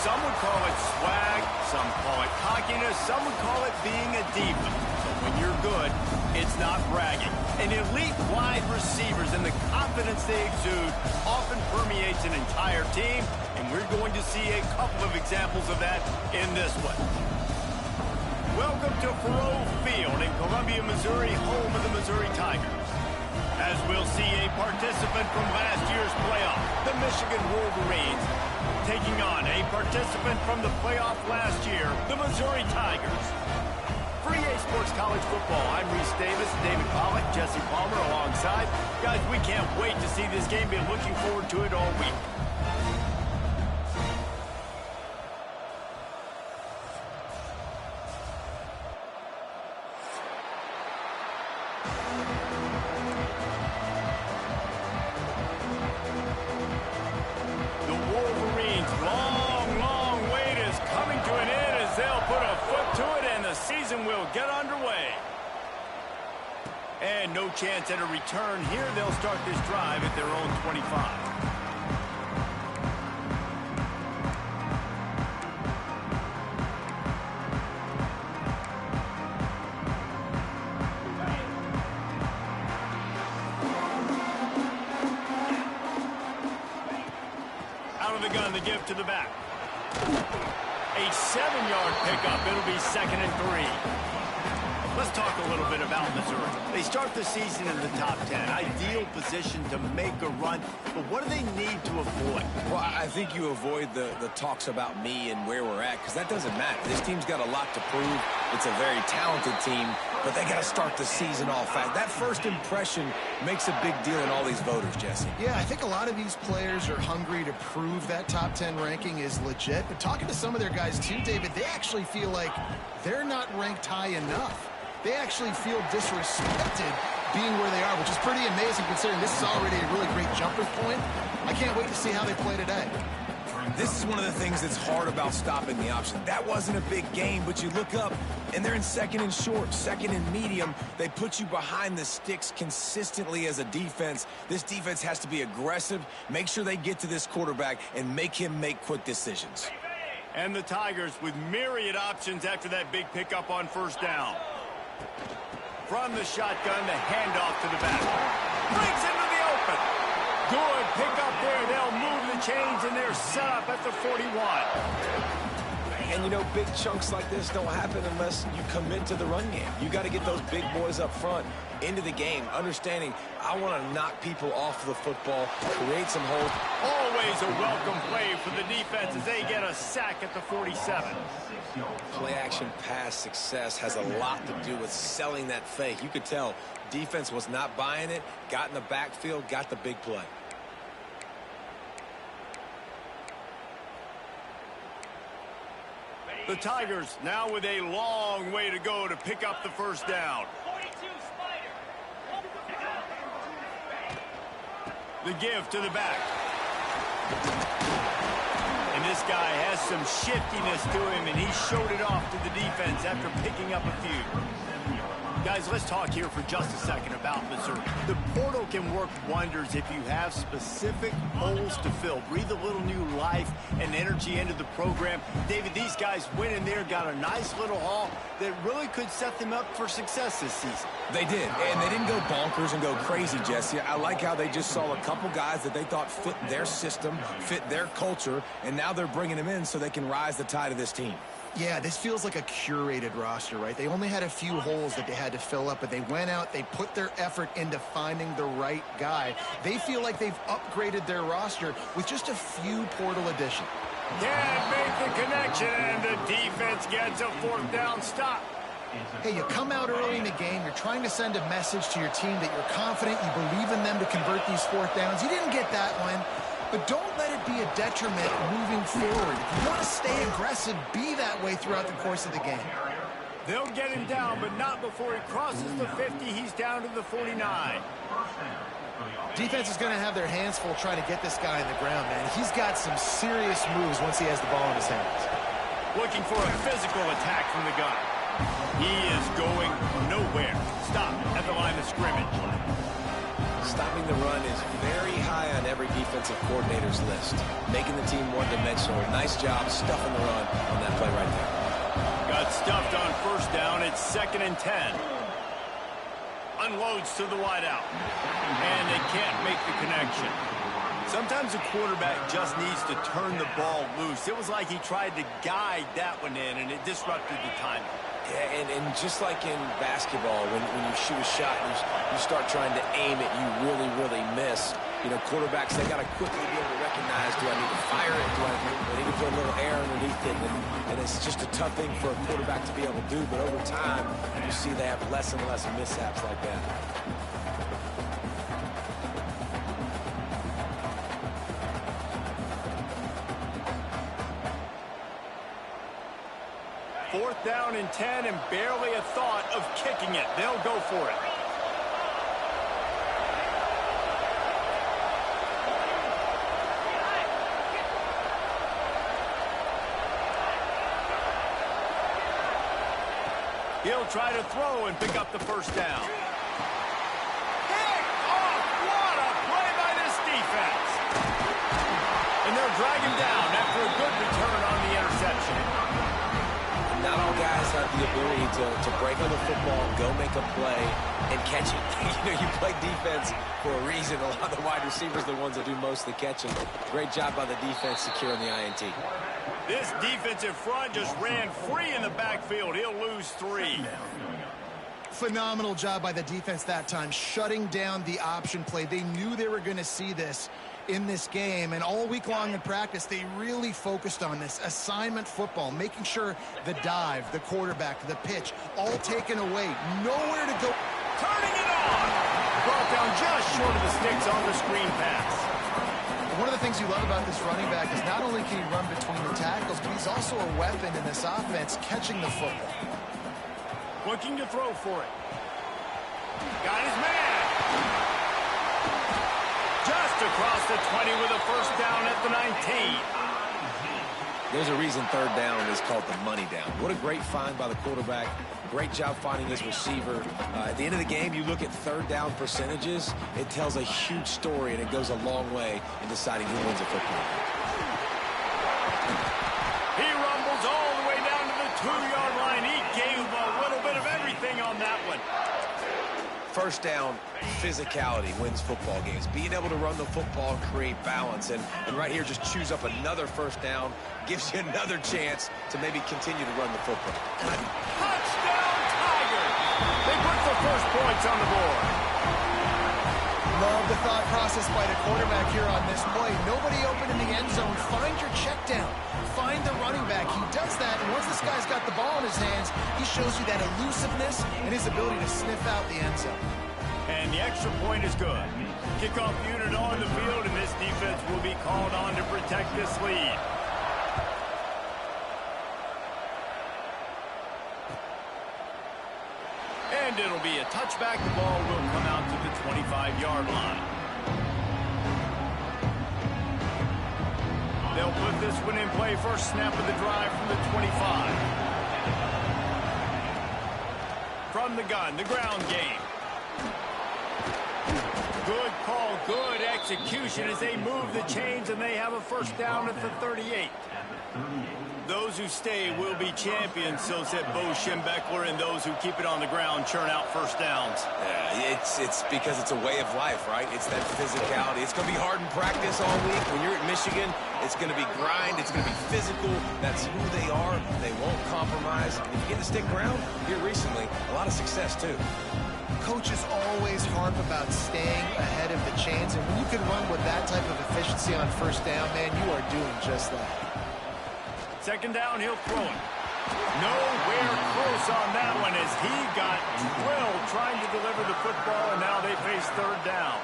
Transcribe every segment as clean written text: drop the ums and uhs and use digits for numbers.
Some would call it swag, some call it cockiness, some would call it being a diva. But when you're good, it's not bragging. And elite wide receivers and the confidence they exude often permeates an entire team, and we're going to see a couple of examples of that in this one. Welcome to Roc Field in Columbia, Missouri, home of the Missouri Tigers. As we'll see a participant from last year's playoff, the Michigan Wolverines, taking on a participant from the playoff last year, the Missouri Tigers. For EA Sports College Football, I'm Reese Davis, David Pollack, Jesse Palmer alongside. Guys, we can't wait to see this game. Been looking forward to it all week. Will get underway. And no chance at a return here. They'll start this drive at their own 25. Out of the gun, the give to the back. A 7-yard pickup. It'll be 2nd and 3. Let's talk a little bit about Missouri. They start the season in the top 10. Ideal position to make a run. But what do they need to avoid? Well, I think you avoid the talks about me and where we're at, because that doesn't matter. This team's got a lot to prove. It's a very talented team, but they got to start the season off fast. That first impression makes a big deal in all these voters, Jesse. Yeah, I think a lot of these players are hungry to prove that top 10 ranking is legit. But talking to some of their guys too, David, they actually feel like they're not ranked high enough. They actually feel disrespected being where they are, which is pretty amazing considering this is already a really great jumper point. I can't wait to see how they play today. This is one of the things that's hard about stopping the option. That wasn't a big game, but you look up, and they're in 2nd and short, 2nd and medium. They put you behind the sticks consistently as a defense. This defense has to be aggressive, make sure they get to this quarterback, and make him make quick decisions. And the Tigers with myriad options after that big pickup on 1st down. From the shotgun, the handoff to the back. Breaks into the open. Good pickup there. They'll move the chains, and they're set up at the 41. And, you know, big chunks like this don't happen unless you commit to the run game. You got to get those big boys up front into the game, understanding I want to knock people off the football, create some holes. Always a welcome play for the defense as they get a sack at the 47. Play-action pass success has a lot to do with selling that fake. You could tell defense was not buying it, got in the backfield, got the big play. The Tigers now with a long way to go to pick up the 1st down. The give to the back. And this guy has some shiftiness to him, and he showed it off to the defense after picking up a few. Guys, let's talk here for just a second about Missouri. The portal can work wonders if you have specific holes to fill. Breathe a little new life and energy into the program. David, these guys went in there, got a nice little haul that really could set them up for success this season. They did, and they didn't go bonkers and go crazy, Jesse. I like how they just saw a couple guys that they thought fit their system, fit their culture, and now they're bringing them in so they can rise the tide of this team. Yeah, this feels like a curated roster, right? They only had a few holes that they had to fill up, but they went out, they put their effort into finding the right guy. They feel like they've upgraded their roster with just a few portal additions. Can't make the connection, and the defense gets a 4th down stop. Hey, you come out early in the game, you're trying to send a message to your team that you're confident, you believe in them to convert these 4th downs. You didn't get that one. But don't let it be a detriment moving forward. If you want to stay aggressive, be that way throughout the course of the game. They'll get him down, but not before he crosses the 50. He's down to the 49. Defense is going to have their hands full trying to get this guy on the ground, man. He's got some serious moves once he has the ball in his hands. Looking for a physical attack from the gun. He is going nowhere. Stop at the line of scrimmage. Stopping the run is very high on every defensive coordinator's list. Making the team one-dimensional. Nice job stuffing the run on that play right there. Got stuffed on first down. It's 2nd and 10. Unloads to the wideout. And they can't make the connection. Sometimes a quarterback just needs to turn the ball loose. It was like he tried to guide that one in, and it disrupted the timing. Yeah, and just like in basketball, when you shoot a shot and you start trying to aim it, you really, really miss. You know, quarterbacks, they got to quickly be able to recognize, do I need to fire it? Do I need to put a little air underneath it? And it's just a tough thing for a quarterback to be able to do. But over time, you see they have less and less mishaps like that. Fourth down and 10, and barely a thought of kicking it. They'll go for it. He'll try to throw and pick up the first down. Pick off! What a play by this defense! And they'll drag him down after a good return on the interception. Not all guys have the ability to break on the football, go make a play, and catch it. You know, you play defense for a reason. A lot of the wide receivers are the ones that do most of the catching. Great job by the defense securing the INT. This defensive front just ran free in the backfield. He'll lose 3. Phenomenal job by the defense that time, shutting down the option play. They knew they were going to see this in this game, and all week long in practice, they really focused on this assignment football, making sure the dive, the quarterback, the pitch, all taken away, nowhere to go. Turning it on! Brought down just short of the sticks on the screen pass. One of the things you love about this running back is not only can he run between the tackles, but he's also a weapon in this offense, catching the football. Looking to throw for it. Got his man. Just across the 20 with a first down at the 19. There's a reason third down is called the money down. What a great find by the quarterback. Great job finding his receiver. At the end of the game, you look at third down percentages. It tells a huge story, and it goes a long way in deciding who wins a football. He rumbles all the way down to the 2-yard line. He gave a little bit of everything on that one. First down, physicality wins football games. Being able to run the football and create balance. And right here, just choose up another first down. Gives you another chance to maybe continue to run the football. Touchdown, Tigers! They put the first points on the board. Love the thought process by the quarterback here on this play. Nobody open in the end zone. Find your check down. Find the running back. He does that, and once this guy's got the ball in his hands, he shows you that elusiveness and his ability to sniff out the end zone. And the extra point is good. Kickoff unit on the field, and this defense will be called on to protect this lead. And it'll be a touchback. The ball will come out to the 25-yard line. They'll put this one in play. First snap of the drive from the 25. From the gun, the ground game. Good call, good execution as they move the chains, and they have a first down at the 38. Those who stay will be champions, so said Bo Schembechler, and those who keep it on the ground churn out first downs. Yeah, it's because it's a way of life, right? It's that physicality. It's going to be hard in practice all week. When you're at Michigan, it's going to be grind. It's going to be physical. That's who they are. They won't compromise. And if you get to stick around, here recently, a lot of success, too. Coaches always harp about staying ahead of the chains, and when you can run with that type of efficiency on first down, man, you are doing just that. Second down, he'll throw it. Nowhere close on that one as he got drilled trying to deliver the football, and now they face third down.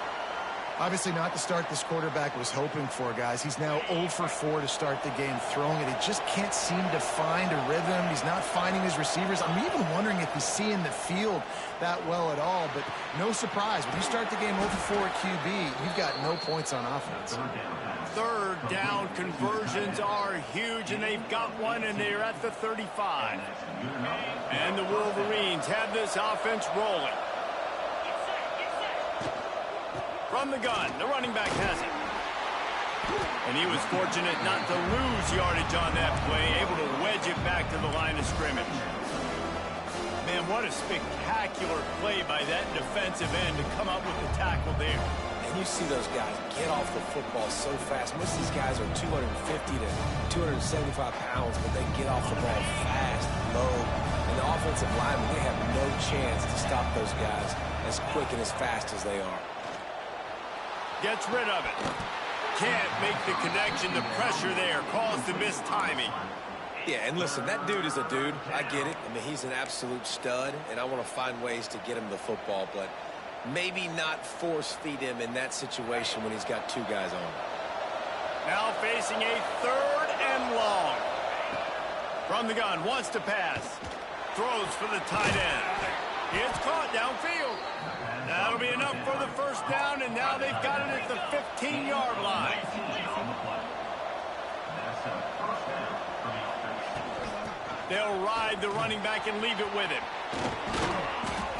Obviously not the start this quarterback was hoping for, guys. He's now 0 for 4 to start the game throwing it. He just can't seem to find a rhythm. He's not finding his receivers. I'm even wondering if he's seeing the field that well at all, but no surprise. When you start the game 0 for 4 QB, you've got no points on offense. Third down conversions are huge, and they've got one, and they're at the 35. And the Wolverines have this offense rolling. From the gun, the running back has it. And he was fortunate not to lose yardage on that play, able to wedge it back to the line of scrimmage. Man, what a spectacular play by that defensive end to come up with the tackle there. And you see those guys get off the football so fast. Most of these guys are 250 to 275 pounds, but they get off the ball fast, low. And the offensive linemen, they have no chance to stop those guys as quick and as fast as they are. Gets rid of it. Can't make the connection. The pressure there caused the missed timing. Yeah, and listen, that dude is a dude. I get it. I mean, he's an absolute stud, and I want to find ways to get him the football, but maybe not force feed him in that situation when he's got two guys on him. Now facing a 3rd and long. From the gun, wants to pass. Throws for the tight end. It's caught downfield. That'll be enough for the first down, and now they've got it at the 15-yard line. They'll ride the running back and leave it with him.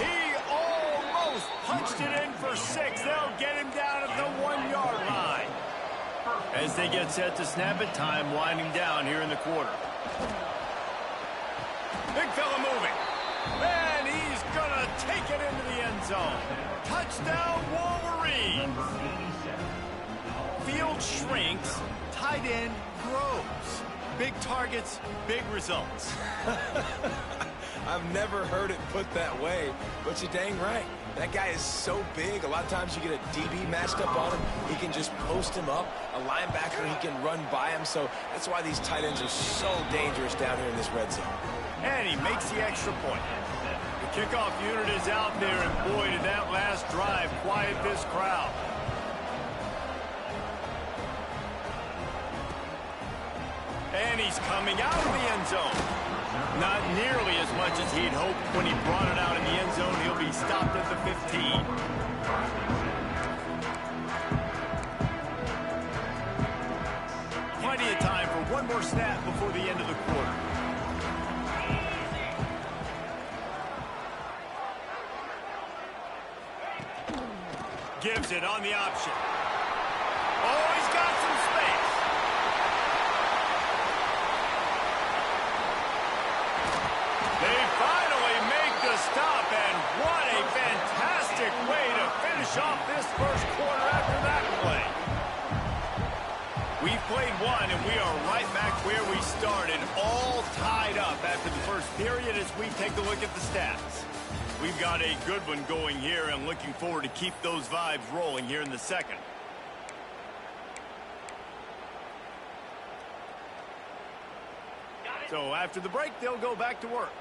He almost punched it in for 6. They'll get him down at the 1-yard line. As they get set to snap it, time winding down here in the quarter. Big fella moving. And he's going to take it into the end zone. Touchdown, Wolverines. Field shrinks, tight end grows. Big targets, big results. I've never heard it put that way, but you're dang right. That guy is so big. A lot of times you get a DB matched up on him. He can just post him up. A linebacker, he can run by him. So that's why these tight ends are so dangerous down here in this red zone. And he makes the extra point. The kickoff unit is out there, and boy, did that last drive quiet this crowd. And he's coming out of the end zone. Not nearly as much as he'd hoped when he brought it out in the end zone. He'll be stopped at the 15. Plenty of time for one more snap before the end of the quarter. Gives it on the option. Oh, he's got some space. They finally make the stop, and what a fantastic way to finish off this first quarter after that play. We've played one, and we are right back where we started, all tied up after the first period as we take a look at the stats. We've got a good one going here, and looking forward to keep those vibes rolling here in the second. So after the break, they'll go back to work.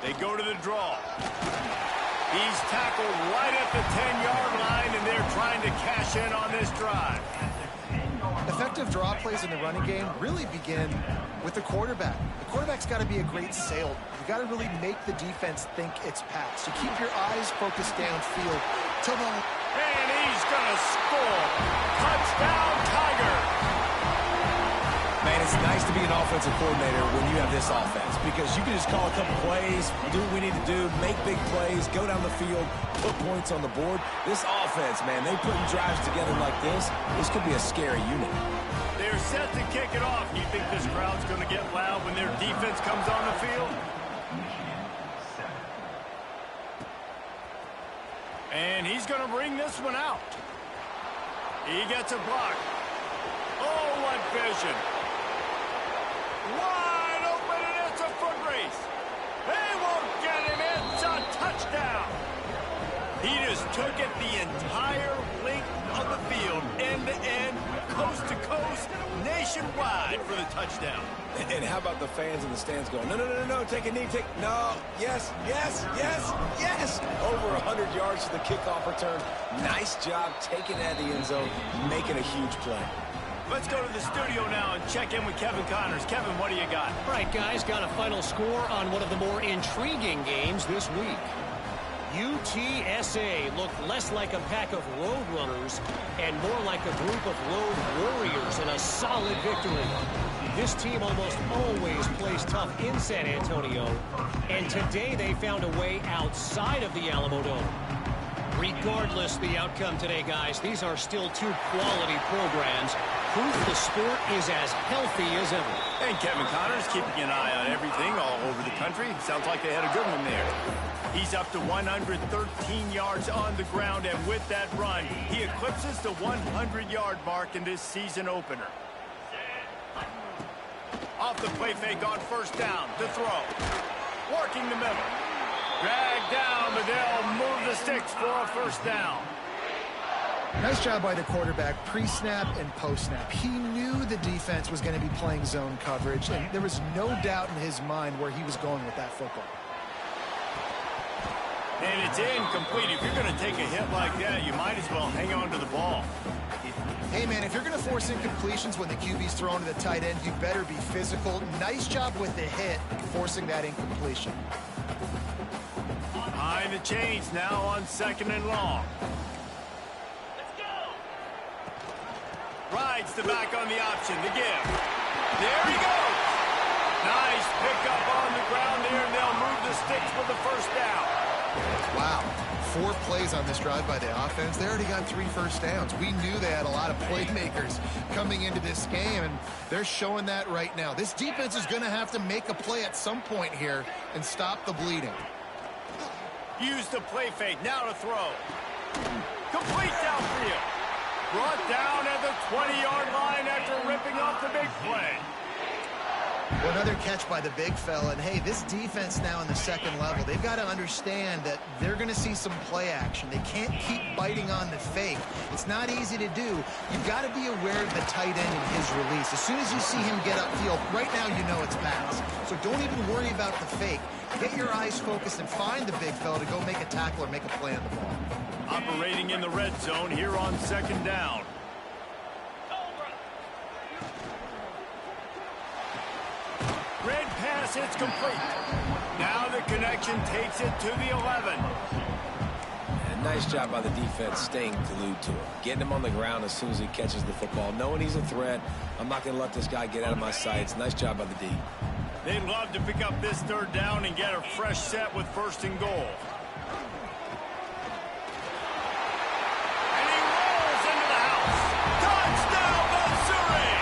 They go to the draw. He's tackled right at the 10-yard line, and they're trying to cash in on this drive. Effective draw plays in the running game really begin with the quarterback. The quarterback's got to be a great salesman. You got to really make the defense think it's pass. You keep your eyes focused downfield till the... And he's going to score. Touchdown, Tiger. Man, it's nice to be an offensive coordinator when you have this offense because you can just call a couple plays, do what we need to do, make big plays, go down the field, put points on the board. This offense, man, they putting drives together like this could be a scary unit. They're set to kick it off. You think this crowd's going to get loud when their defense comes on the field? And he's going to bring this one out. He gets a block. Oh, what vision. Wide open, and it's a foot race. They won't get him. It's a touchdown. He just took it the entire length of the field, end to end, coast to coast, nationwide for the touchdown. And how about the fans in the stands going, no, no, no, no, take a knee, no, yes, yes, yes, yes. Over 100 yards to the kickoff return. Nice job taking it out of the end zone, making a huge play. Let's go to the studio now and check in with Kevin Connors. Kevin, what do you got? All right, guys, got a final score on one of the more intriguing games this week. UTSA looked less like a pack of road runners and more like a group of road warriors in a solid victory. This team almost always plays tough in San Antonio, and today they found a way outside of the Alamodome. Regardless the outcome today, guys, these are still two quality programs. Proof the sport is as healthy as ever. And Kevin Connor's keeping an eye on everything all over the country. Sounds like they had a good one there. He's up to 113 yards on the ground, and with that run, he eclipses the 100-yard mark in this season opener. Off the play fake on first down to throw. Working the middle. Dragged down, but they'll move the sticks for a first down. Nice job by the quarterback, pre-snap and post-snap. He knew the defense was going to be playing zone coverage, and there was no doubt in his mind where he was going with that football. And it's incomplete. If you're going to take a hit like that, you might as well hang on to the ball. Hey, man, if you're going to force incompletions when the QB's thrown to the tight end, you better be physical. Nice job with the hit, forcing that incompletion. Behind the chains now on 2nd and long. Rides the back on the option, the give. There he goes. Nice pickup on the ground there, and they'll move the sticks for the first down. Wow. 4 plays on this drive by the offense. They already got 3 first downs. We knew they had a lot of playmakers coming into this game, and they're showing that right now. This defense is going to have to make a play at some point here and stop the bleeding. Use the play fake, now to throw. Complete downfield. Brought down at the 20-yard line after ripping off the big play. Well, another catch by the big fella. And, hey, this defense now in the second level, they've got to understand that they're going to see some play action. They can't keep biting on the fake. It's not easy to do. You've got to be aware of the tight end and his release. As soon as you see him get upfield, right now you know it's pass. So don't even worry about the fake. Get your eyes focused and find the big fella to go make a tackle or make a play on the ball. Operating in the red zone here on 2nd down. Red pass, it's complete. Now the connection takes it to the 11. And nice job by the defense staying glued to him. Getting him on the ground as soon as he catches the football. Knowing he's a threat, I'm not going to let this guy get out of my sights. Nice job by the D. They'd love to pick up this 3rd down and get a fresh set with 1st and goal. And he rolls into the house. Touchdown, Missouri!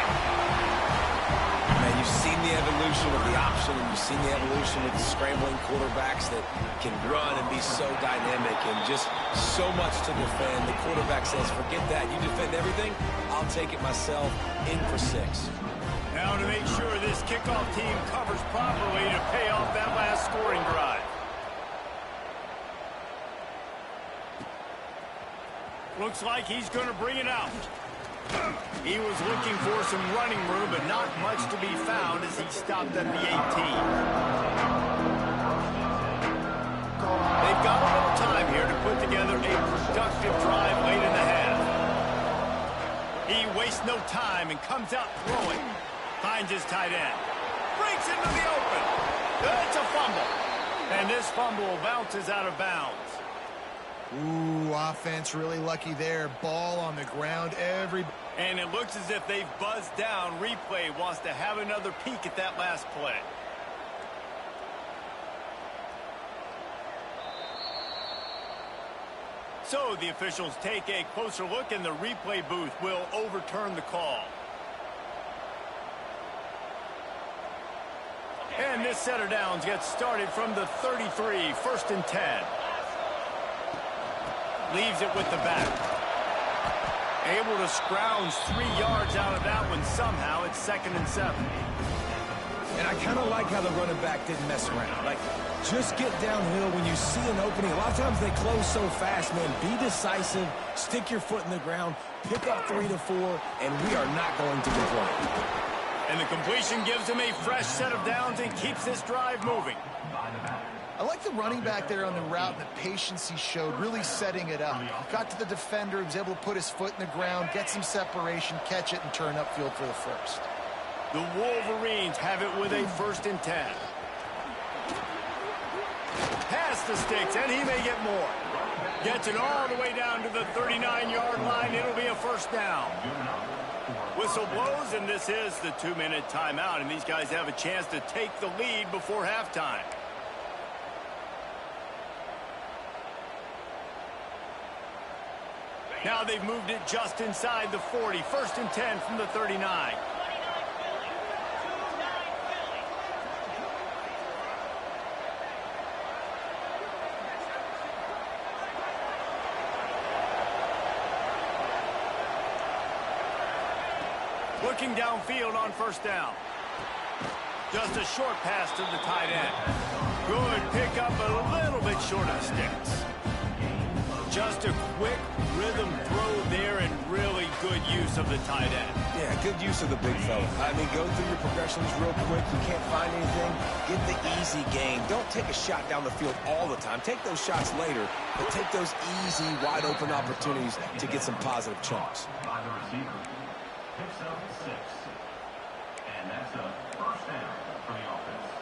Man, you've seen the evolution of the option, and you've seen the evolution with the scrambling quarterbacks that can run and be so dynamic and just so much to defend. The quarterback says, forget that. You defend everything, I'll take it myself. In for 6. Now to make sure this kickoff team covers properly to pay off that last scoring drive. Looks like he's going to bring it out. He was looking for some running room, but not much to be found as he stopped at the 18. They've got a little time here to put together a productive drive late in the half. He wastes no time and comes out throwing. Finds his tight end. Breaks into the open. It's a fumble. And this fumble bounces out of bounds. Ooh, offense really lucky there. Ball on the ground. And it looks as if they've buzzed down. Replay wants to have another peek at that last play. So the officials take a closer look, and the replay booth will overturn the call. And this set of downs gets started from the 33, 1st and 10. Leaves it with the back. Able to scrounge 3 yards out of that one somehow. It's 2nd and 7. And I kind of like how the running back didn't mess around. Like, just get downhill when you see an opening. A lot of times they close so fast, man. Be decisive. Stick your foot in the ground. Pick up 3 to 4, and we are not going to complain. And the completion gives him a fresh set of downs and keeps this drive moving. I like the running back there on the route and the patience he showed, really setting it up. Got to the defender, he was able to put his foot in the ground, get some separation, catch it, and turn upfield for the first. The Wolverines have it with a 1st and 10. Pass the sticks, and he may get more. Gets it all the way down to the 39-yard line. It'll be a first down. Whistle blows, and this is the 2-minute timeout, and these guys have a chance to take the lead before halftime. Now they've moved it just inside the 40. First and 10 from the 39. Looking downfield on first down. Just a short pass to the tight end. Good pickup, but a little bit short of sticks. Just a quick rhythm throw there and really good use of the tight end. Yeah, good use of the big fella. I mean, go through your progressions real quick. You can't find anything. Get the easy gain. Don't take a shot down the field all the time. Take those shots later, but take those easy, wide-open opportunities to get some positive chunks. By the receiver. Picks up 6. And that's a first down for the offense.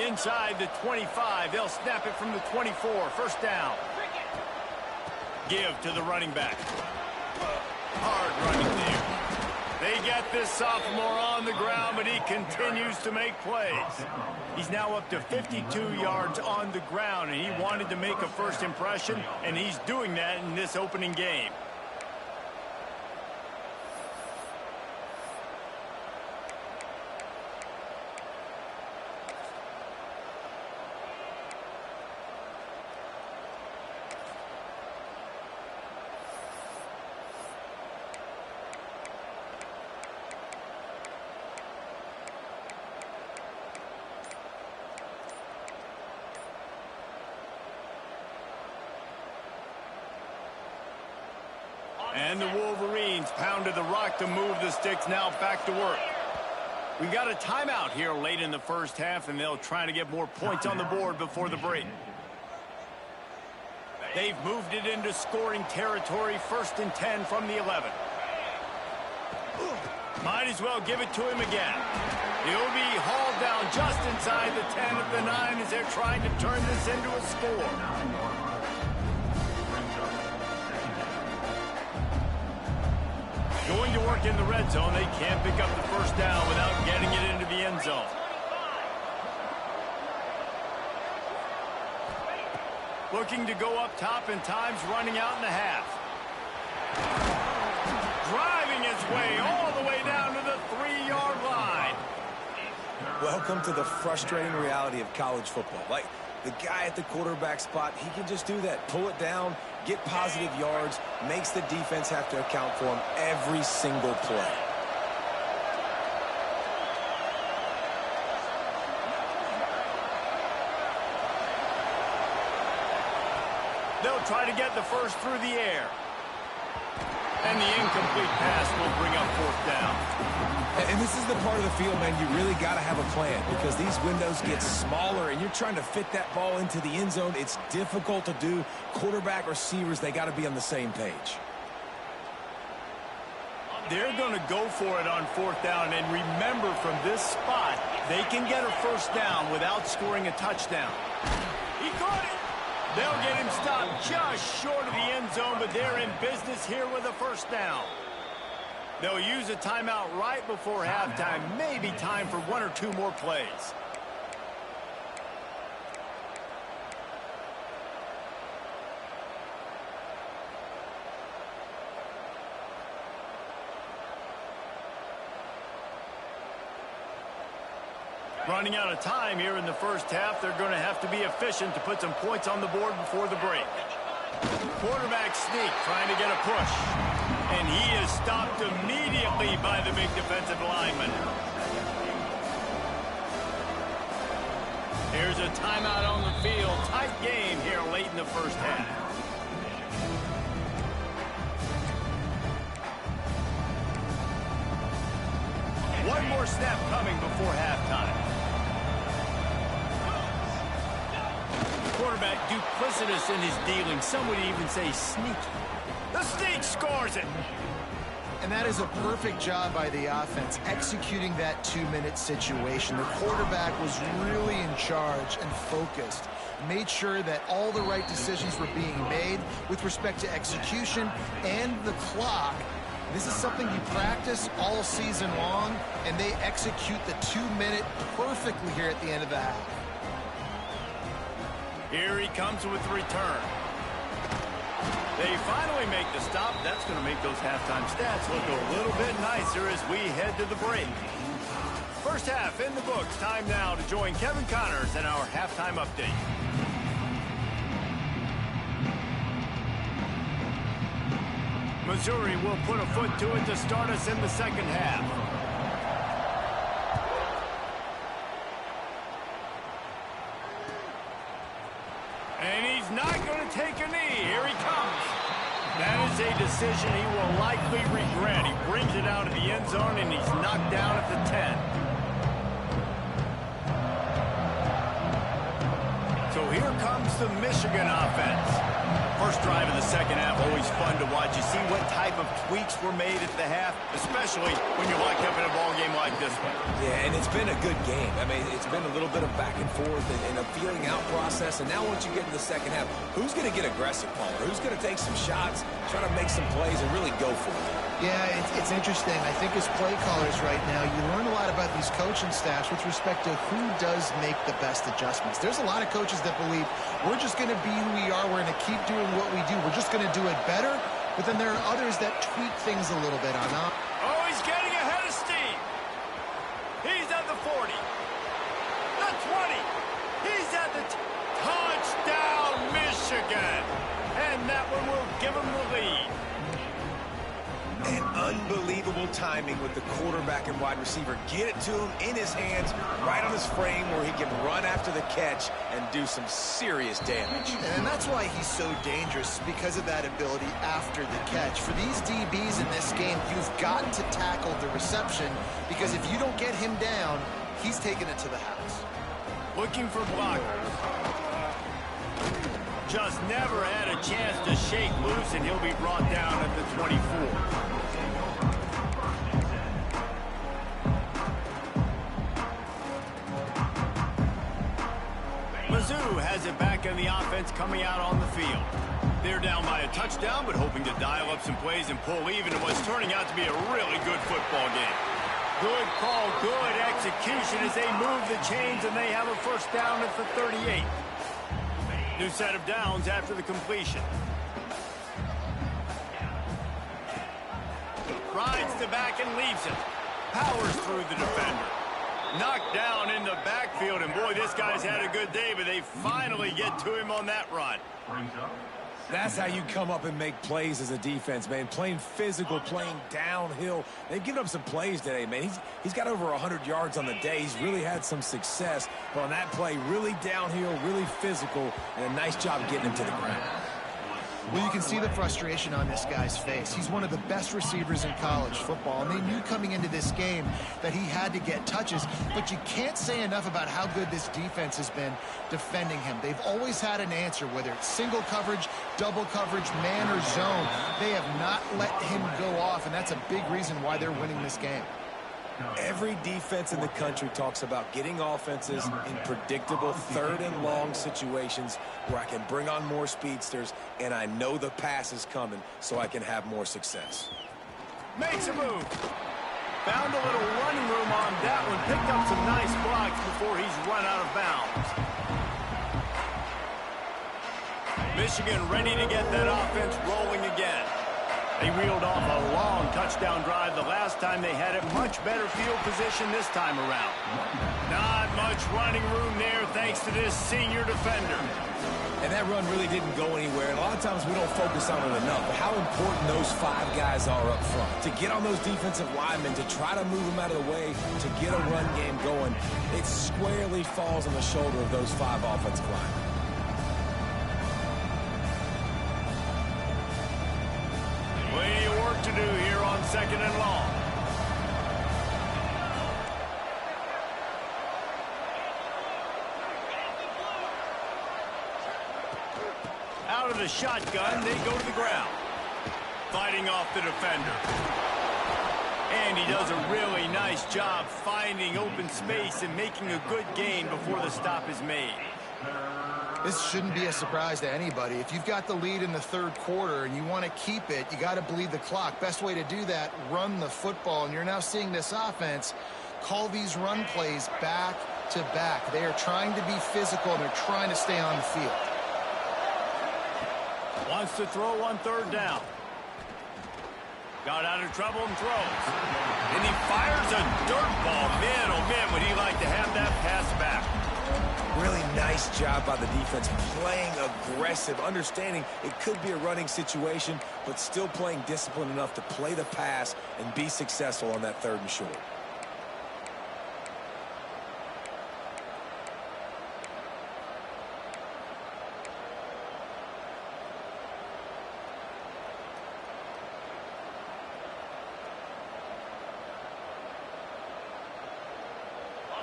Inside the 25, they'll snap it from the 24. First down. Give to the running back. Hard running there. They get this sophomore on the ground, but he continues to make plays. He's now up to 52 yards on the ground, and he wanted to make a first impression, and he's doing that in this opening game. And the Wolverines pounded the rock to move the sticks, now back to work. We got a timeout here late in the first half, and they'll try to get more points on the board before the break. They've moved it into scoring territory, first and 10 from the 11. Might as well give it to him again. He'll be hauled down just inside the 10 of the 9 as they're trying to turn this into a score. Going to work in the red zone. They can't pick up the first down without getting it into the end zone. Looking to go up top, and time's running out in the half. Driving his way all the way down to the 3-yard line. Welcome to the frustrating reality of college football. Like, the guy at the quarterback spot, he can just do that. Pull it down, get positive yards, makes the defense have to account for him every single play. They'll try to get the first through the air. And the incomplete pass will bring up fourth down. And this is the part of the field, man, you really got to have a plan because these windows get smaller and you're trying to fit that ball into the end zone. It's difficult to do. Quarterback, receivers, they got to be on the same page. They're going to go for it on fourth down. And remember, from this spot, they can get a first down without scoring a touchdown. He caught it. They'll get him stopped just short of the end zone, but they're in business here with a first down. They'll use a timeout right before halftime. Maybe time for 1 or 2 more plays. Running out of time here in the first half. They're going to have to be efficient to put some points on the board before the break. Quarterback sneak trying to get a push. And he is stopped immediately by the big defensive lineman. Here's a timeout on the field. Tight game here late in the first half. One more snap coming before halftime. Quarterback duplicitous in his dealing. Some would even say sneaky. The sneak scores it. And that is a perfect job by the offense, executing that 2-minute situation. The quarterback was really in charge and focused, made sure that all the right decisions were being made with respect to execution and the clock. This is something you practice all season long, and they execute the 2-minute perfectly here at the end of the half. Here he comes with the return. They finally make the stop. That's going to make those halftime stats look a little bit nicer as we head to the break. First half in the books. Time now to join Kevin Connors in our halftime update. Missouri will put a foot to it to start us in the second half. And he's not going to take a knee. Here he comes. That is a decision he will likely regret. He brings it out of the end zone, and he's knocked down at the 10. So here comes the Michigan offense. First drive of the second half, always fun to watch. You see what type of tweaks were made at the half, especially when you're locked up in a ball game like this one. Yeah, and it's been a good game. I mean, it's been a little bit of back and forth and a feeling out process. And now once you get in the second half, who's going to get aggressive, Palmer? Who's going to take some shots, try to make some plays, and really go for it? Yeah, it's interesting. I think as play callers right now, you learn a lot about these coaching staffs with respect to who does make the best adjustments. There's a lot of coaches that believe we're just going to be who we are. We're going to keep doing what we do. We're just going to do it better. But then there are others that tweak things a little bit on that. Oh, he's getting ahead of steam. He's at the 40. The 20. He's at the touchdown, Michigan. And that one will give him the lead. And unbelievable timing with the quarterback and wide receiver. Get it to him in his hands, right on his frame where he can run after the catch and do some serious damage. And that's why he's so dangerous, because of that ability after the catch. For these DBs in this game, you've got to tackle the reception, because if you don't get him down, he's taking it to the house. Looking for blockers. Just never had a chance to shake loose, and he'll be brought down at the 24. Mizzou has it back in the offense coming out on the field. They're down by a touchdown, but hoping to dial up some plays and pull even in what's turning out to be a really good football game. Good call, good execution as they move the chains, and they have a first down at the 38. New set of downs after the completion. Rides to back and leaves it. Powers through the defender. Knocked down in the backfield, and boy, this guy's had a good day, but they finally get to him on that run. That's how you come up and make plays as a defense, man. Playing physical, playing downhill. They've given up some plays today, man. He's got over 100 yards on the day. He's really had some success. But on that play, really downhill, really physical, and a nice job getting him to the ground. Well, you can see the frustration on this guy's face. He's one of the best receivers in college football, and they knew coming into this game that he had to get touches, but you can't say enough about how good this defense has been defending him. They've always had an answer, whether it's single coverage, double coverage, man or zone. They have not let him go off, and that's a big reason why they're winning this game. Every defense in the country talks about getting offenses in predictable third and long situations where I can bring on more speedsters and I know the pass is coming so I can have more success. Makes a move. Found a little running room on that one. Picked up some nice blocks before he's run out of bounds. Michigan ready to get that offense rolling again. They reeled off a long touchdown drive the last time. They had it much better field position this time around. Not much running room there thanks to this senior defender. And that run really didn't go anywhere. And a lot of times we don't focus on it enough. But how important those five guys are up front. To get on those defensive linemen, to try to move them out of the way, to get a run game going, it squarely falls on the shoulder of those five offensive linemen. Plenty of work to do here on second and long. Out of the shotgun, they go to the ground. Fighting off the defender. And he does a really nice job finding open space and making a good gain before the stop is made. This shouldn't be a surprise to anybody. If you've got the lead in the third quarter and you want to keep it, you got to bleed the clock. Best way to do that, run the football. And you're now seeing this offense call these run plays back to back. They are trying to be physical, and they're trying to stay on the field. Wants to throw on third down. Got out of trouble and throws. And he fires a dirt ball. Man, oh man, would he like to have that pass back. Really nice job by the defense, playing aggressive, understanding it could be a running situation, but still playing disciplined enough to play the pass and be successful on that 3rd and short.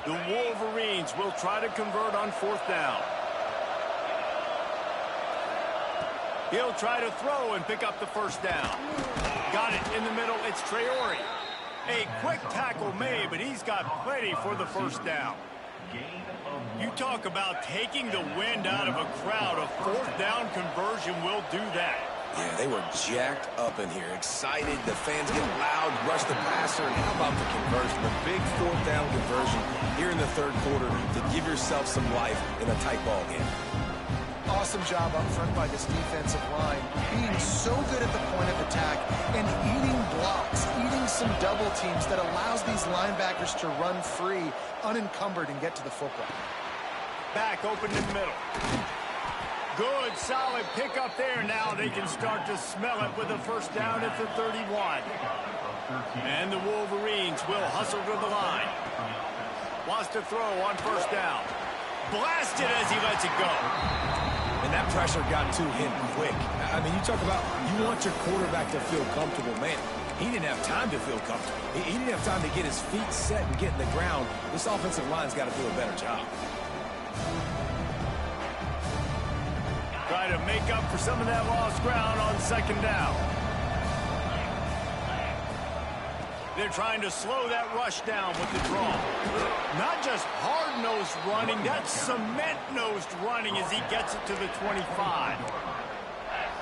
The Wolverines will try to convert on 4th down. He'll try to throw and pick up the 1st down. Got it in the middle. It's Traore. A quick tackle made, but he's got plenty for the 1st down. You talk about taking the wind out of a crowd. A 4th down conversion will do that. Yeah, they were jacked up in here, excited. The fans get loud, rush the passer, and how about the conversion? The big 4th down conversion here in the 3rd quarter to give yourself some life in a tight ball game. Awesome job up front by this defensive line, being so good at the point of attack and eating blocks, eating some double teams that allows these linebackers to run free, unencumbered, and get to the football. Back open in the middle. Good, solid pickup there. Now they can start to smell it with a 1st down at the 31. And the Wolverines will hustle to the line. Wants to throw on 1st down. Blasted as he lets it go. And that pressure got to him quick. I mean, you talk about you want your quarterback to feel comfortable. Man, he didn't have time to feel comfortable. He didn't have time to get his feet set and get in the ground. This offensive line's got to do a better job. Try to make up for some of that lost ground on 2nd down. They're trying to slow that rush down with the draw. Not just hard-nosed running, that's cement-nosed running as he gets it to the 25.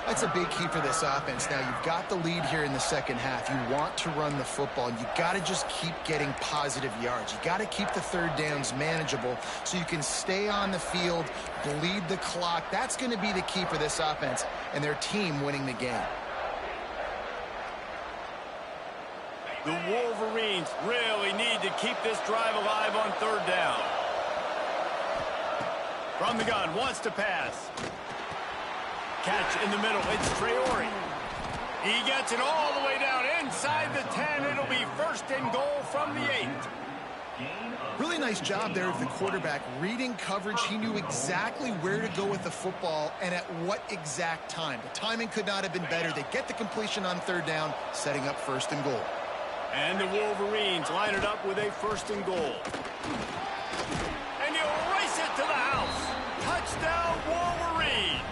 That's a big key for this offense. Now, you've got the lead here in the 2nd half. You want to run the football, and you got to just keep getting positive yards. You got to keep the 3rd downs manageable so you can stay on the field, bleed the clock. That's going to be the key for this offense and their team winning the game. The Wolverines really need to keep this drive alive on 3rd down. From the gun, wants to pass. Catch in the middle. It's Traore. He gets it all the way down inside the 10. It'll be 1st and goal from the 8. Really nice job there of the quarterback reading coverage. He knew exactly where to go with the football and at what exact time. The timing could not have been better. They get the completion on 3rd down, setting up 1st and goal. And the Wolverines line it up with a 1st and goal. And he'll race it to the house. Touchdown, Wolverines.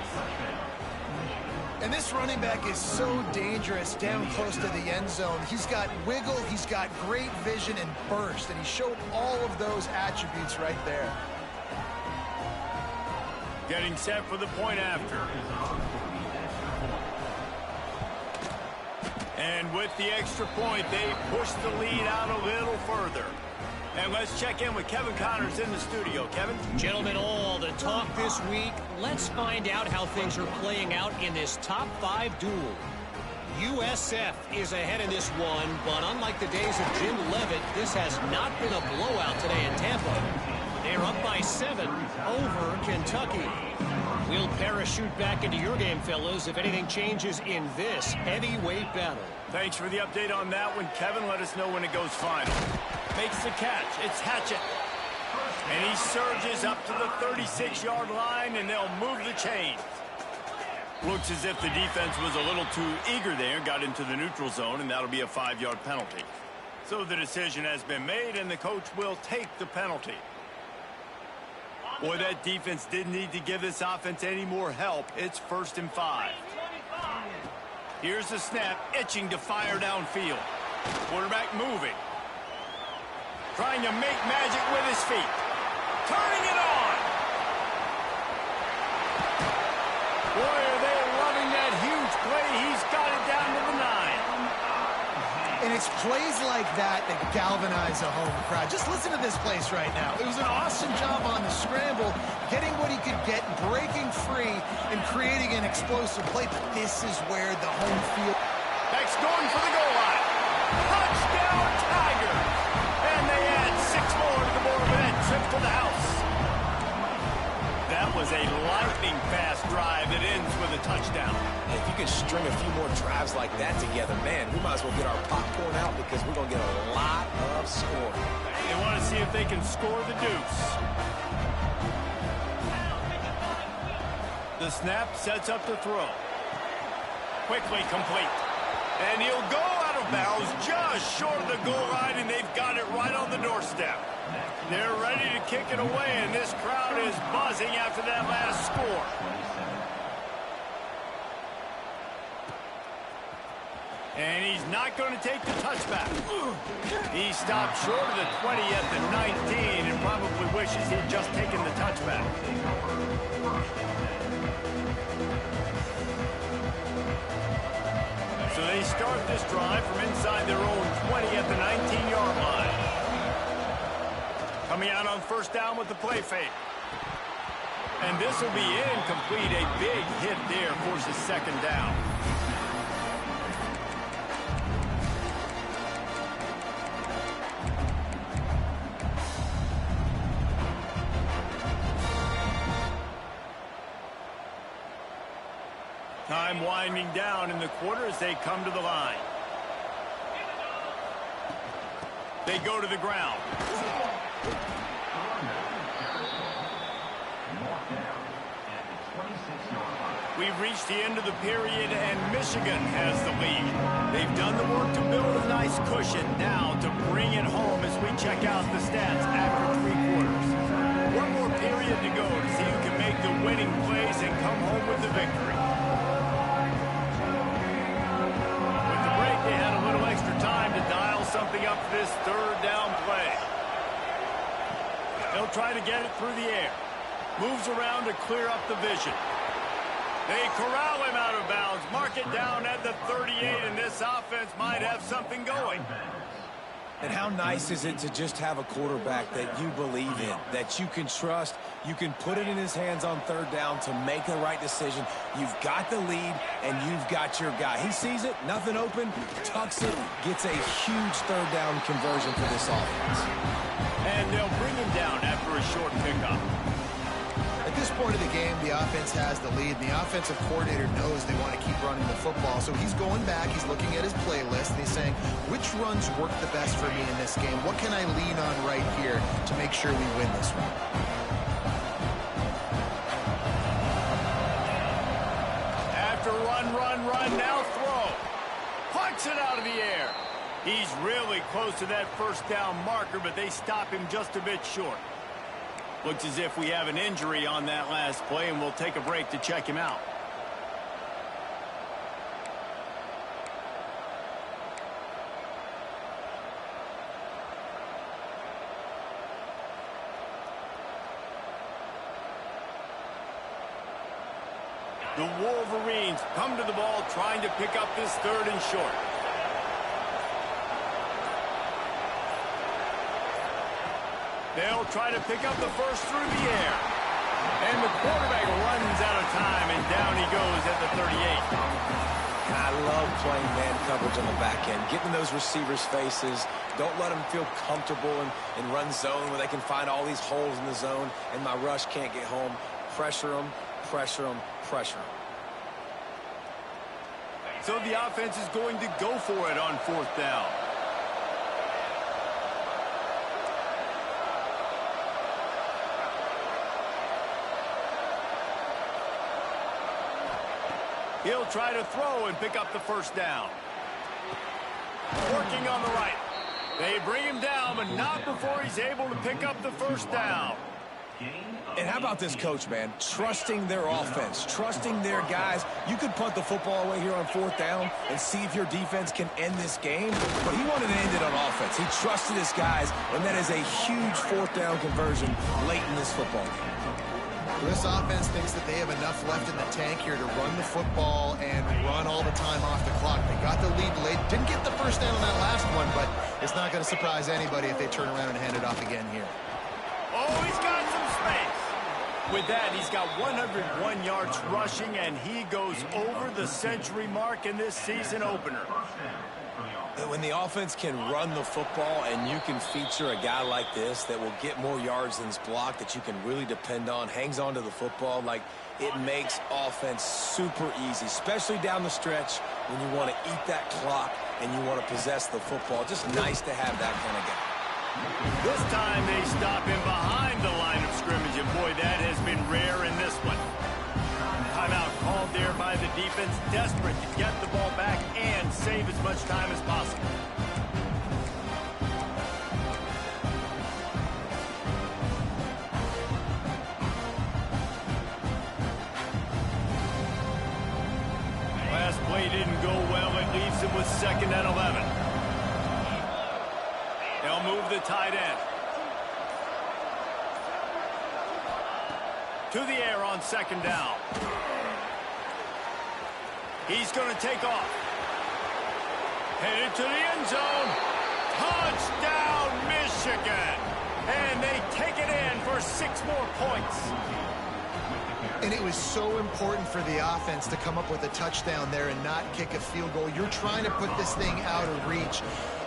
And this running back is so dangerous down close to the end zone. He's got wiggle, he's got great vision and burst, and he showed all of those attributes right there. Getting set for the point after. And with the extra point, they push the lead out a little further. And let's check in with Kevin Connors in the studio. Kevin? Gentlemen, all the talk this week. Let's find out how things are playing out in this top 5 duel. USF is ahead in this one, but unlike the days of Jim Leavitt, this has not been a blowout today in Tampa. They're up by 7 over Kentucky. We'll parachute back into your game, fellas, if anything changes in this heavyweight battle. Thanks for the update on that one, Kevin. Let us know when it goes final. Makes the catch. It's Hatchett. And he surges up to the 36-yard line, and they'll move the chains. Looks as if the defense was a little too eager there, got into the neutral zone, and that'll be a 5-yard penalty. So the decision has been made, and the coach will take the penalty. Boy, that defense didn't need to give this offense any more help. It's 1st and 5. Here's the snap, itching to fire downfield. Quarterback moving. Trying to make magic with his feet. Turning it on. Boy, are they loving that huge play. He's got it down to the 9. And it's plays like that that galvanize a home crowd. Just listen to this place right now. It was an awesome job on the scramble, getting what he could get, breaking free, and creating an explosive play. But this is where the home field... Beck's going for the goal line. Touchdown, Tigers! And they add 6 more to the board with that trip to the house. That was a lightning-fast drive that ends with a touchdown. If you can string a few more drives like that together, man, we might as well get our popcorn out because we're going to get a lot of scoring. They want to see if they can score the deuce. The snap sets up the throw. Quickly complete. And he'll go out of bounds just short of the goal line, and they've got it right on the doorstep. They're ready to kick it away, and this crowd is buzzing after that last score. And he's not going to take the touchback. He stopped short of the 20 at the 19 and probably wishes he'd just taken the touchback. So they start this drive from inside their own 20 at the 19-yard line. Coming out on first down with the play fake. And this will be incomplete. A big hit there forces second down. Time winding down in the quarter as they come to the line. They go to the ground. We've reached the end of the period, and Michigan has the lead. They've done the work to build a nice cushion. Now to bring it home as we check out the stats after 3 quarters. One more period to go to see who can make the winning plays and come home with the victory. They had a little extra time to dial something up for this third down play. They'll try to get it through the air. Moves around to clear up the vision. They corral him out of bounds. Mark it down at the 38, and this offense might have something going. And how nice is it to just have a quarterback that you believe in, that you can trust, you can put it in his hands on third down to make the right decision. You've got the lead, and you've got your guy. He sees it, nothing open, tucks it, gets a huge third down conversion for this offense. And they'll bring him down after a short pickup. At this point of the game, the offense has the lead. The offensive coordinator knows they want to keep running the football. So he's going back, he's looking at his playlist, and he's saying, which runs work the best for me in this game? What can I lean on right here to make sure we win this one? After run, now throw. Punch it out of the air. He's really close to that first down marker, but they stop him just a bit short. Looks as if we have an injury on that last play, and we'll take a break to check him out. The Wolverines come to the ball trying to pick up this third and short. They'll try to pick up the first through the air. And the quarterback runs out of time, and down he goes at the 38. I love playing man coverage on the back end, getting those receivers' faces. Don't let them feel comfortable in run zone where they can find all these holes in the zone, and my rush can't get home. Pressure them, pressure them, pressure them. So the offense is going to go for it on fourth down. He'll try to throw and pick up the first down. Working on the right. They bring him down, but not before he's able to pick up the first down. And how about this coach, man? Trusting their offense, trusting their guys. You could punt the football away here on 4th down and see if your defense can end this game, but he wanted to end it on offense. He trusted his guys, and that is a huge 4th down conversion late in this football game. This offense thinks that they have enough left in the tank here to run the football and run all the time off the clock. They got the lead late. Didn't get the first down on that last one, but it's not going to surprise anybody if they turn around and hand it off again here. Oh, he's got some space. With that, he's got 101 yards rushing, and he goes over the century mark in this season opener. When the offense can run the football and you can feature a guy like this that will get more yards than his block, that you can really depend on, hangs on to the football, like it makes offense super easy, especially down the stretch when you want to eat that clock and you want to possess the football. Just nice to have that kind of guy. This time they stop him behind the line of scrimmage, and boy, that has been rare in this one. Timeout called there by the defense, desperate to get the ball back and save as much time as possible. Last play didn't go well. It leaves him with 2nd and 11. They'll move the tight end. To the air on 2nd down. He's going to take off. Headed to the end zone. Touchdown, Michigan. And they take it in for 6 more points. And it was so important for the offense to come up with a touchdown there and not kick a field goal. You're trying to put this thing out of reach.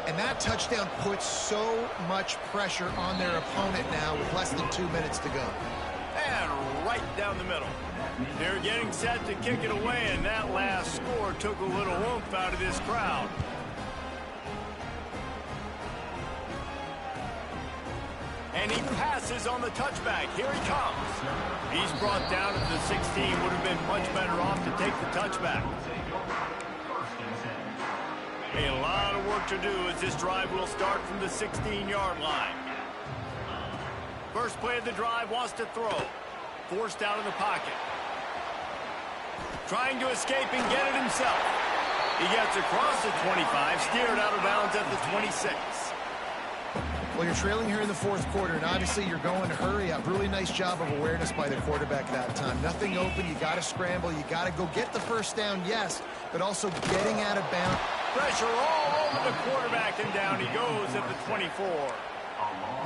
And that touchdown puts so much pressure on their opponent now with less than 2 minutes to go. And right down the middle. They're getting set to kick it away, and that last score took a little oomph out of this crowd. And he passes on the touchback. Here he comes. He's brought down at the 16. Would have been much better off to take the touchback. A lot of work to do as this drive will start from the 16-yard line. First play of the drive, wants to throw. Forced out of the pocket. Trying to escape and get it himself. He gets across the 25, steered out of bounds at the 26. Well, you're trailing here in the 4th quarter, and obviously you're going to hurry up. Really nice job of awareness by the quarterback that time. Nothing open. You got to scramble. You got to go get the first down, yes, but also getting out of bounds. Pressure all over the quarterback, and down he goes at the 24.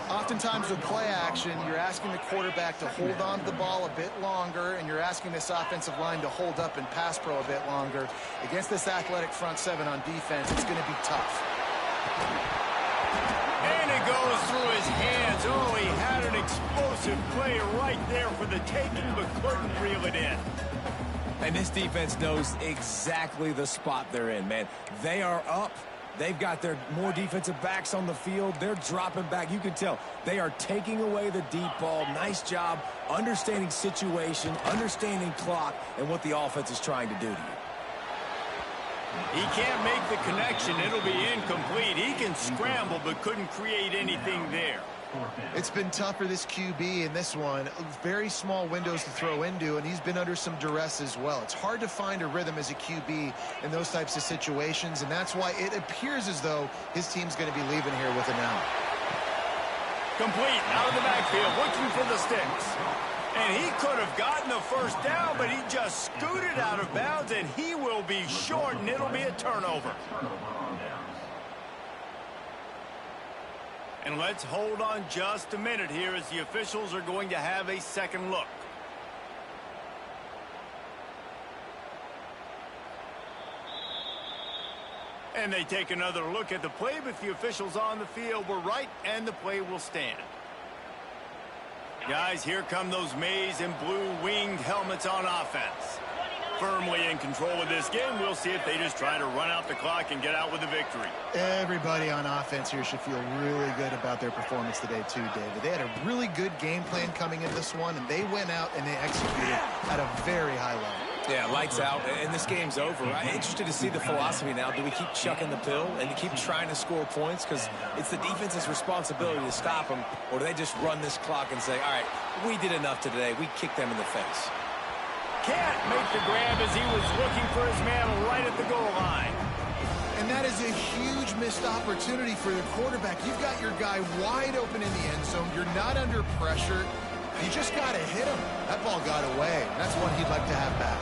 Oftentimes with play action, you're asking the quarterback to hold on to the ball a bit longer, and you're asking this offensive line to hold up and pass pro a bit longer. Against this athletic front 7 on defense, it's going to be tough. And it goes through his hands. Oh, he had an explosive play right there for the taking, but couldn't reel it in. And this defense knows exactly the spot they're in, man. They are up. They've got their more defensive backs on the field. They're dropping back. You can tell they are taking away the deep ball. Nice job understanding situation, understanding clock, and what the offense is trying to do to you. He can't make the connection. It'll be incomplete. He can scramble, but couldn't create anything there. It's been tough for this QB in this one. Very small windows to throw into, and he's been under some duress as well. It's hard to find a rhythm as a QB in those types of situations, and that's why it appears as though his team's going to be leaving here with an out. Complete out of the backfield, looking for the sticks. And he could have gotten the first down, but he just scooted out of bounds, and he will be short, and it'll be a turnover. And let's hold on just a minute here as the officials are going to have a second look. And they take another look at the play, but the officials on the field were right, and the play will stand. Guys, here come those maize and blue winged helmets on offense. Firmly in control of this game. We'll see if they just try to run out the clock and get out with a victory. Everybody on offense here should feel really good about their performance today too, David. They had a really good game plan coming into this one, and they went out and they executed at a very high level. Yeah, lights out, and this game's over. I'm interested to see the philosophy now. Do we keep chucking the pill and keep trying to score points because it's the defense's responsibility to stop them, or do they just run this clock and say, all right, we did enough today. We kicked them in the face. Can't make the grab as he was looking for his man right at the goal line. And that is a huge missed opportunity for the quarterback. You've got your guy wide open in the end zone. You're not under pressure. You just got to hit him. That ball got away. That's one he'd like to have back.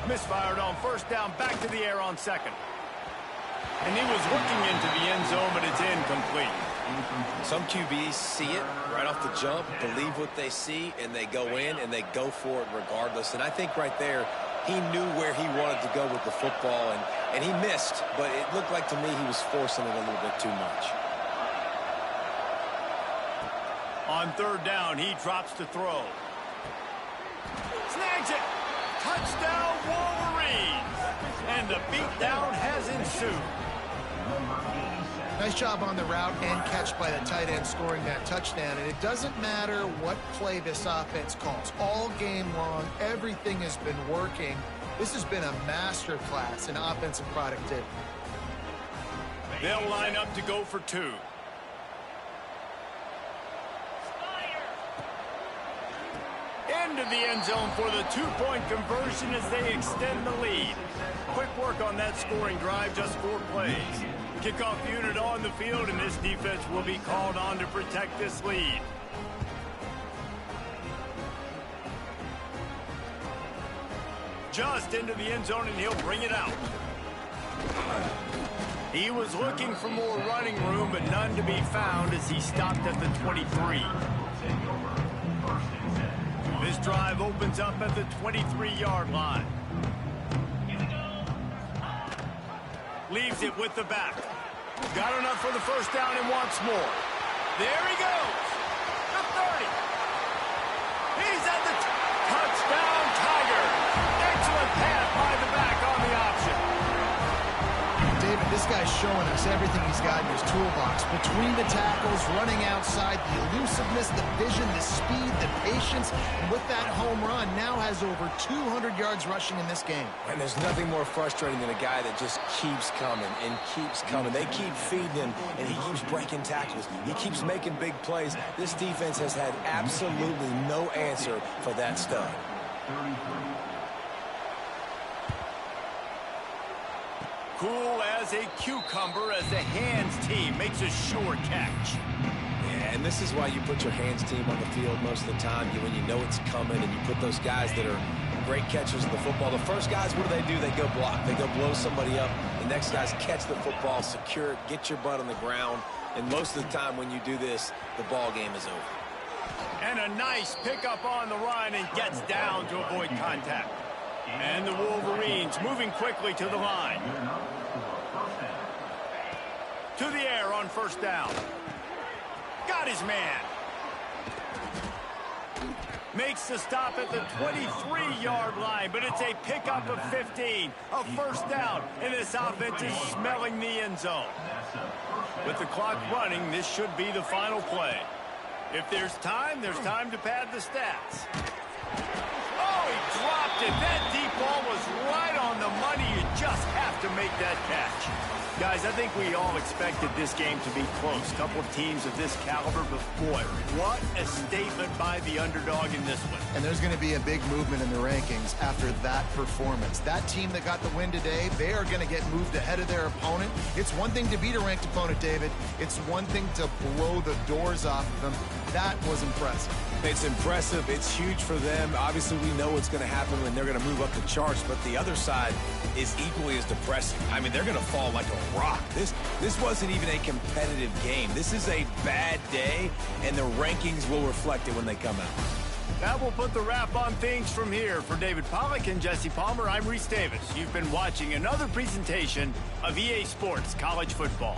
Misfired on first down, back to the air on second. And he was looking into the end zone, but it's incomplete. Some QBs see it right off the jump, believe what they see, and they go in and they go for it regardless. And I think right there, he knew where he wanted to go with the football, and he missed, but it looked like to me he was forcing it a little bit too much. On third down, he drops to throw. Snags it. Touchdown, Wolverines. And the beatdown has ensued. Nice job on the route and catch by the tight end scoring that touchdown. And it doesn't matter what play this offense calls. All game long, everything has been working. This has been a masterclass in offensive productivity. They'll line up to go for two. Into the end zone for the two-point conversion as they extend the lead. Quick work on that scoring drive, just 4 plays. Kickoff unit on the field, and this defense will be called on to protect this lead. Just into the end zone, and he'll bring it out. He was looking for more running room, but none to be found as he stopped at the 23. This drive opens up at the 23-yard line. Leaves it with the back. Got enough for the first down and wants more. There he goes. The 30. He's at the touchdown, Tiger. Excellent pass by the back on the option. David, this guy's showing us everything he's got in his toolbox. Between the tackles, running outside, the elusiveness, the vision, the speed, the patience. And with that home run, now has over 200 yards rushing in this game. And there's nothing more frustrating than a guy that just keeps coming and keeps coming. They keep feeding him, and he keeps breaking tackles. He keeps making big plays. This defense has had absolutely no answer for that stud. Cool as a cucumber as the hands team makes a sure catch. Yeah, and this is why you put your hands team on the field most of the time. When you know it's coming, and you put those guys that are great catchers of the football. The first guys, what do? They go block. They go blow somebody up. The next guys catch the football, secure it, get your butt on the ground. And most of the time when you do this, the ball game is over. And a nice pickup on the run and gets down to avoid contact. And the Wolverines moving quickly to the line. To the air on first down. Got his man. Makes the stop at the 23-yard line, but it's a pickup of 15. A first down, and this offense is smelling the end zone. With the clock running, this should be the final play. If there's time to pad the stats. Oh, he dropped it. That deep ball was right on the money. You just have to make that catch. Guys, I think we all expected this game to be close. Couple of teams of this caliber, but boy, what a statement by the underdog in this one. And there's going to be a big movement in the rankings after that performance. That team that got the win today, they are going to get moved ahead of their opponent. It's one thing to beat a ranked opponent, David. It's one thing to blow the doors off of them. That was impressive. It's impressive. It's huge for them. Obviously, we know what's going to happen when they're going to move up the charts, but the other side is equally as depressing. I mean, they're going to fall like a rock. This wasn't even a competitive game. This is a bad day, and the rankings will reflect it when they come out. That will put the wrap on things from here. For David Pollack and Jesse Palmer, I'm Reese Davis. You've been watching another presentation of EA Sports College Football.